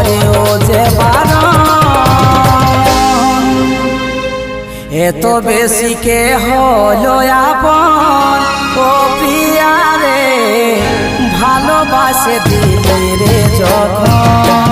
করেও যে বারণ এত বেশি কে হলো আপন ও প্রিয়া রে ভালোবাসে দিলি রে যখন